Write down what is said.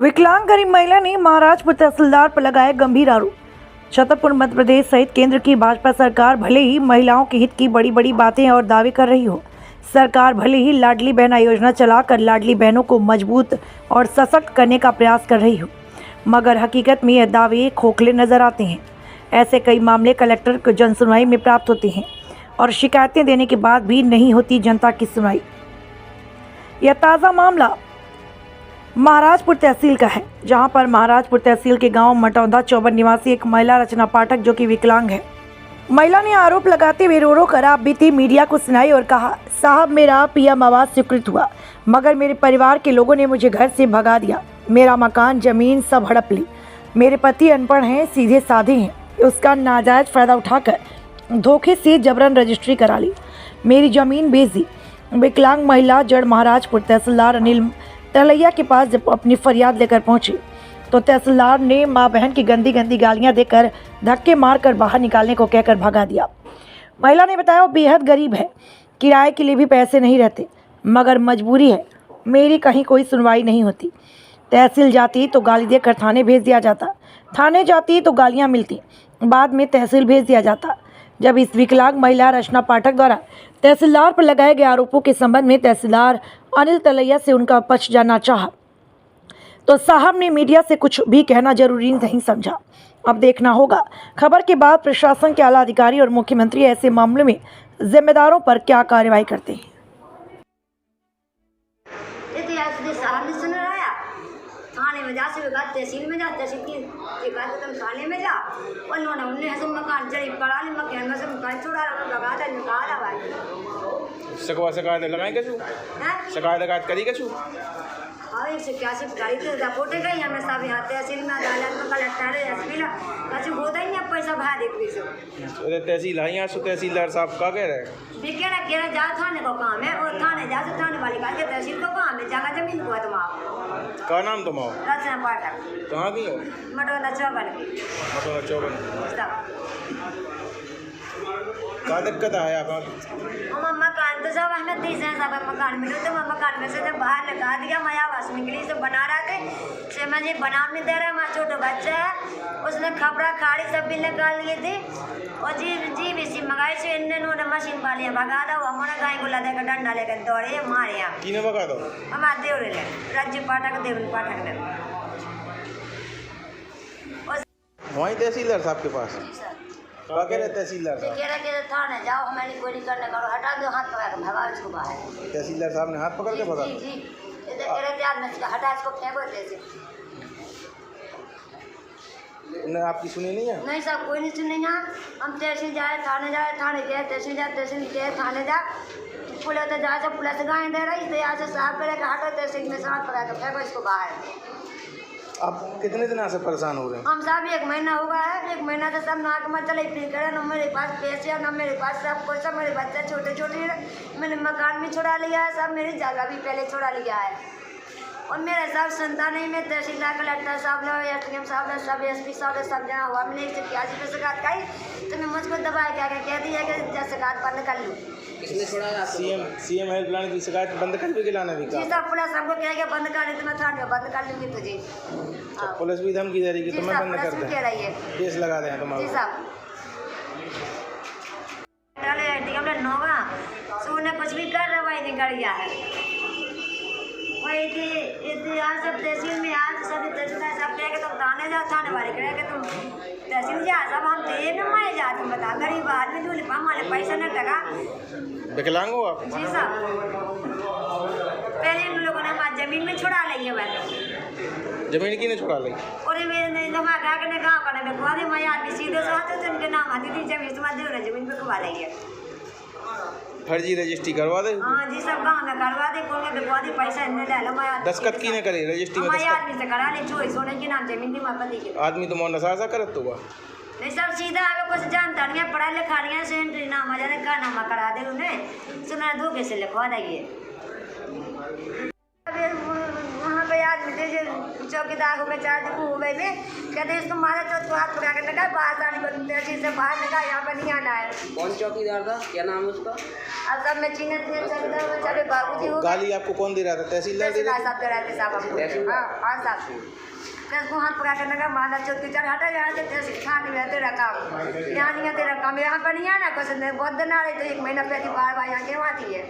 विकलांग गरीब महिला ने महाराजपुर तहसीलदार पर लगाया गंभीर आरोप। छतरपुर मध्य प्रदेश सहित केंद्र की भाजपा सरकार भले ही महिलाओं के हित की बड़ी बड़ी बातें और दावे कर रही हो, सरकार भले ही लाडली बहना योजना चलाकर लाडली बहनों को मजबूत और सशक्त करने का प्रयास कर रही हो, मगर हकीकत में यह दावे खोखले नजर आते हैं। ऐसे कई मामले कलेक्टर को जनसुनवाई में प्राप्त होते हैं और शिकायतें देने के बाद भी नहीं होती जनता की सुनवाई। यह ताज़ा मामला महाराजपुर तहसील का है, जहां पर महाराजपुर तहसील के गांव मटौंदा चौबन निवासी एक महिला रचना पाठक जो कि विकलांग है। महिला ने आरोप लगाते हुए रो रो कर आप बीती मीडिया को सुनाई और कहा, साहब मेरा पीएम आवास स्वीकृत हुआ, मगर मेरे परिवार के लोगों ने मुझे घर से भगा दिया। मेरा मकान जमीन सब हड़प ली। मेरे पति अनपढ़ हैं, सीधे साधे हैं, उसका नाजायज फ़ायदा उठाकर धोखे से जबरन रजिस्ट्री करा ली, मेरी ज़मीन बेच दी। विकलांग महिला जड़ महाराजपुर तहसीलदार अनिल तलैया के पास जब अपनी फरियाद लेकर पहुंची तो तहसीलदार ने मां बहन की गंदी गंदी गालियां देकर धक्के मारकर बाहर निकालने को कहकर भगा दिया। महिला ने बताया वो बेहद गरीब है, किराए के लिए भी पैसे नहीं रहते, मगर मजबूरी है, मेरी कहीं कोई सुनवाई नहीं होती। तहसील जाती तो गाली देकर थाने भेज दिया जाता, थाने जाती तो गालियाँ मिलती, बाद में तहसील भेज दिया जाता। जब इस विकलांग महिला रचना पाठक द्वारा तहसीलदार पर लगाए गए आरोपों के संबंध में तहसीलदार अनिल तलैया से उनका पक्ष जानना चाहा तो साहब ने मीडिया से कुछ भी कहना जरूरी नहीं समझा। अब देखना होगा खबर के बाद प्रशासन के आला अधिकारी और मुख्यमंत्री ऐसे मामलों में जिम्मेदारों पर क्या कार्रवाई करते हैं। थाने में जा से तहसील में जा, तहसील की शिकायत तुम थाने में जा, उन्होंने उन्हें से मकान चढ़ी पड़ा ले मकान में से मकान छोड़ा लगा था निकाला भाई शिकायत लगाई कछु शिकायत करी कछु हाँ एक से क्या से गाड़ी तो रिपोर्ट है गई हमें सब यहाँ तहसील में अदालत में कलेक्टर एसपी ला कछु होता ही नहीं पैसा भरा दे पुलिस अरे तहसील है यहाँ से तहसीलदार साहब का कह रहे हैं बिकेरा केरा जा थाने को काम है और थाने जा से थाने वाली का तहसील को काम है, जगह जमीन को है तुम्हारा। क्या नाम तुम्हारा? रचना पाठक। कहाँ की हो? मटौंदा चौबन। मटौंदा चौबन। क्या दिक्कत है यहाँ? मकान तो सब हमें 30 हैं, सब मकान मिले तो मकान में से जब बाहर लगा दिया, मैं आवास निकली से बना रहा थे से मुझे बना नहीं दे रहा। मैं छोटा बच्चा है, उसने खपड़ा खाड़ी सब भी निकाल लिए थे और जी बेसी मंगाई से इन्होंने मशीन पाली भगा दो, हमारा गाय को लगा डंडा लेकर दौड़े मारे यहाँ किने भगा दो हमारे देवरे ने राज्य पाठक देवरी पाठक ने वहीं तहसीलदार साहब के पास क्या कह रहे तहसीलदार साहब? कह रहे थाने जाओ, हमें कोई करने करो, हटा दो हाथ पकड़ के भगा इसको बाहर। तहसीलदार साहब ने हाथ पकड़ के भगा? जी कह रहे थे हटा इसको फेंको जैसे। उन्हें आपकी सुनी नहीं है? नहीं साहब कोई नहीं सुनेगा। हम तहसील जाए थाने गए, तहसील गए थाने जा, पुलिस तो जाए सब पुलिस गाय दे रही तो यहाँ से साहब करे हटो तहसील में साथ पकड़ के फेंको इसको बाहर। आप कितने दिन से परेशान हो रहे हैं? हम साहब 1 महीना हो गया है, 1 महीना से सब नाक में चले फिर करे, न मेरे पास पैसे न मेरे पास सब कुछ, सब मेरे बच्चे छोटे छोटे हैं, मैंने मकान भी छुड़ा लिया है, सब मेरी जगह भी पहले छुड़ा लिया है और मेरे सब संतान नहीं में तहसीलदार कलेक्टर साहब ने एसडीएम साहब ने सब एसपी साहब ने सब जहाँ हुआ। मैंने 181 पे शिकायत करी तो मैं मुझको दबाए क्या कह दिया कि शिकायत बंद कर लूँ। सीएम हेल्पलाइन की शिकायत बंद कर भी गिलाने भी जी सब पुलिस सबको कह बंद कर दी तो मैं थाने में बंद कर लूँगी तुझे। पुलिस भी धमकी दे रही है कि तुम्हें बंद कर दे, कह रही है केस लगा दें तुम्हारे। जी साहब नोगा सोने कुछ भी कर रहा वही निकलिया है वही थी आज सब तहसील में आज सभी तहसीलदार सब कह के तुम थाने जाओ, थाने वाले कह के तुम तहसील जा, सब हम दे न मैं जा, तुम बता गरीब आदमी दूल्हे हमारे पैसा न लगा। विकलांग हो आप? जी साहब पहले इन लोगों ने हमारी जमीन में छुड़ा ली है, वैसे जमीन की ने छुड़ा ली और मेरे जमा कहा कि गाँव का ना बिकवा दे, मैं आदमी सीधे से आते थे उनके नाम आती थी जमीन तुम्हारे देवरे जमीन बिकवा रही है, फर्जी रजिस्ट्री करवा दे। हाँ जी सब गाँव में करवा दे, कौन बिकवा दे, पैसा इन्हें ले लो। मैं दस्खत की ने करे रजिस्ट्री में? हमारे आदमी से करा ले, चोरी सोने के नाम जमीन थी मैं पति के। आदमी तो मोहन नशा करत तो नहीं सब सीधा आगे कुछ जानता नहीं है, पढ़ा लिखा नहीं है, सेंट्री नाम आ जाने का नामा करा दे उन्हें, सुना धोखे से लिखवा देंगे। वहाँ पे आदमी थे जो चौकीदार हो गए चार हो गए थे, कहते इसको मारा तो हाथ पकड़ा के लगा बाहर आने को तहसील से बाहर निकाला, यहाँ पर नहीं आना है। कौन चौकीदार था, क्या नाम है उसका? अब सब में चीने थे चौकीदार चले बाबूजी हो गाली आपको कौन दे रहा था? तहसीलदार दे रहा था? साहब दे रहे थे साहब हमको। तहसीलदार? हाँ साहब उसको हाथ पकड़ा के लगा मारा चौकी चल हटा यहाँ से तहसील थाने में तेरा काम यहाँ नहीं है, तेरा काम यहाँ पर नहीं आना कुछ नहीं, बहुत दिन आ रहे तो 1 महीना पहले बार बार यहाँ के वहाँ थी है।